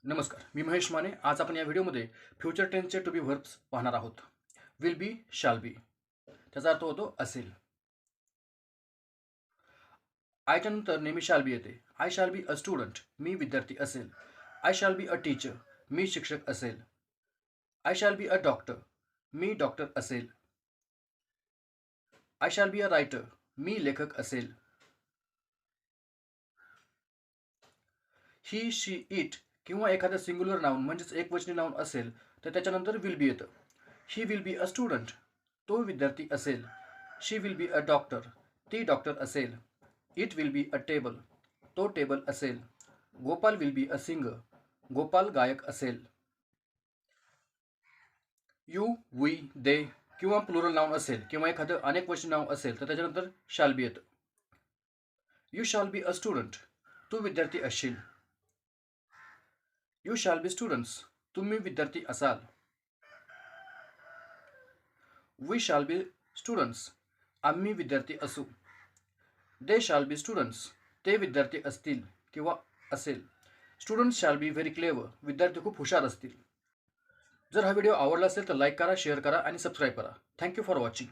नमस्कार, मी महेश माने. आज आपण या व्हिडिओमध्ये फ्युचर टेन्सचे टू बी व्हर्ब्स पाहणार आहोत. Will be, shall be. त्याचा अर्थ होतो असेल. आयच्या नंतर नेहमी शाल बी येते. I shall be a student, मी विद्यार्थी असेल. I shall be a teacher, मी शिक्षक असेल. I shall be a doctor, मी डॉक्टर असेल. I shall be a writer, मी लेखक असेल. ही, शी, इट किंवा एखादं सिंग्युलर नाउन म्हणजेच एकवचनी नाउन असेल तर त्याच्यानंतर विल बी येतं. He will be a student, तो विद्यार्थी असेल. शी विल बी अ डॉक्टर, ती डॉक्टर असेल. It will be a table, तो टेबल असेल. Gopal will be a singer, Gopal गायक असेल. यू, वी, दे किंवा प्लुरल नाउन असेल किंवा एखादं अनेकवचनी नाव असेल तर त्याच्यानंतर शाल बी येतं. यू शाल बी अ स्टुडंट, तू विद्यार्थी असशील. यू शाल बी स्टुडंट्स, तुम्ही विद्यार्थी असाल. वी शाल बी स्टुडंट्स, आम्ही विद्यार्थी असू. दे शाल बी स्टुडंट्स, ते विद्यार्थी असतील किंवा असेल. Students shall be very clever, विद्यार्थी खूप हुशार असतील. जर हा व्हिडिओ आवडला असेल तर लाईक करा, शेअर करा आणि सबस्क्राईब करा. Thank you for watching.